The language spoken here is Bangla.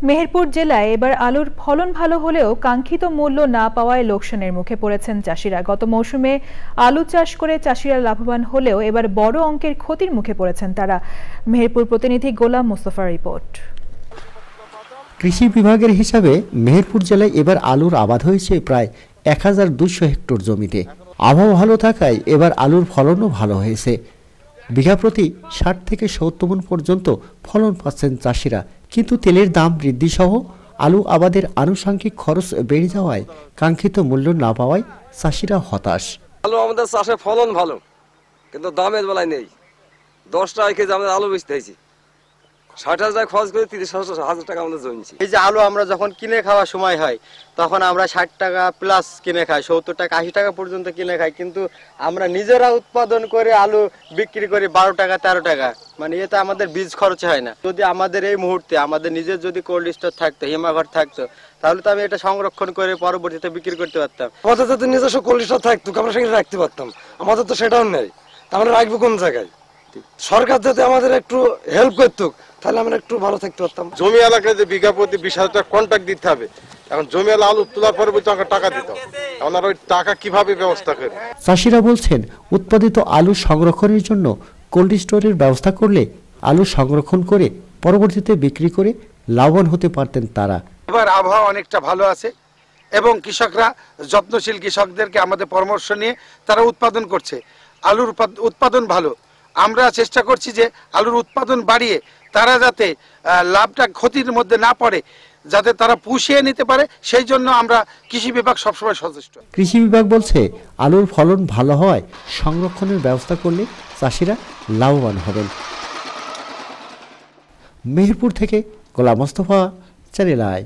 মেহেরপুর জেলায় এবার আলুর ফলন ভালো হলেও কাঙ্ক্ষিত মূল্য না পাওয়ায় লোকসানের মুখে পড়েছেন চাষিরা। গত মৌসুমে আলু চাষ করে চাষিরা লাভবান হলেও এবার বড় অঙ্কের ক্ষতির মুখে পড়েছেন তারা। মেহেরপুর প্রতিনিধি গোলাম মোস্তফার রিপোর্ট। কৃষি বিভাগের হিসাবে মেহেরপুর জেলায় এবার আলুর আবাদ হয়েছে প্রায় 1200 হেক্টর জমিতে। আবহাওয়া ভালো থাকায় এবার আলুর ফলনও ভালো হয়েছে। বিঘা প্রতি 60 থেকে 70 মণ পর্যন্ত ফলন পাচ্ছেন চাষিরা। কিন্তু তেলের দাম বৃদ্ধি সহ আলু আবাদের আনুষঙ্গিক খরচ বেড়ে যাওয়ায় কাঙ্ক্ষিত মূল্য না পাওয়ায় চাষিরা হতাশ। আলু আমাদের চাষে ফলন ভালো, কিন্তু দামের বেলায় নেই। 10 টাকা কেজি আমাদের আলু বেচতে হয়েছি, 60,000 খরচ করে 30,000 টাকা আমাদের জমিছি। এই যে আলু আমরা যখন কিনে খাওয়ার সময় হয় তখন আমরা 60 টাকা প্লাস কিনে খাই, 70 টাকা 80 টাকা পর্যন্ত কিনে খাই। কিন্তু আমরা নিজেরা উৎপাদন করে আলু বিক্রি করি 12 টাকা 13 টাকা, মানে এতে আমাদের বীজ খরচ হয় না। যদি আমাদের এই মুহূর্তে আমাদের নিজের যদি কোল্ড স্টোর থাকতো, হিমাঘর থাকতো, তাহলে তো আমি এটা সংরক্ষণ করে পরবর্তীতে বিক্রি করতে পারতাম। আমাদের যদি নিজস্ব কোল্ড স্টোর থাকতো আমরা সেখানে রাখতে পারতাম, আমাদের তো সেটাও নেই। তাহলে রাখবো কোন জায়গায়? সরকার যদি আমাদের একটু হেল্প করতো তাহলে আমরা একটু ভালো থাকতে পারতাম। জমি এলাকায় যে বিঘা প্রতি 20,000 টাকা কন্ট্রাক্ট দিতে হবে, এখন জমি আলু তোলার পরে বলতে টাকা দিতে হবে। এখন আর ওই টাকা কিভাবে ব্যবস্থা করে? চাষিরা বলছেন উৎপাদিত আলু সংরক্ষণের জন্য কোল্ড স্টোরের ব্যবস্থা করলে আলু সংরক্ষণ করে পরবর্তীতে বিক্রি করে লাভবান হতে পারতেন তারা। এবার আবহাওয়া অনেকটা ভালো আছে এবং কৃষকরা যত্নশীল, কৃষকদেরকে আমাদের পরামর্শ নিয়ে তারা উৎপাদন করছে। আলুর উৎপাদন ভালো। আমরা চেষ্টা করছি যে আলুর উৎপাদন বাড়িয়ে তারা যাতে লাভটা ক্ষতির মধ্যে না পড়ে, যাতে তারা পুষিয়ে নিতে পারে, সেই জন্য আমরা কৃষি বিভাগ সবসময় সচেষ্ট। কৃষি বিভাগ বলছে আলুর ফলন ভালো হওয়ায় সংরক্ষণের ব্যবস্থা করলে চাষিরা লাভবান হবেন। মেহেরপুর থেকে গোলাম মোস্তফা, চ্যানেল আই।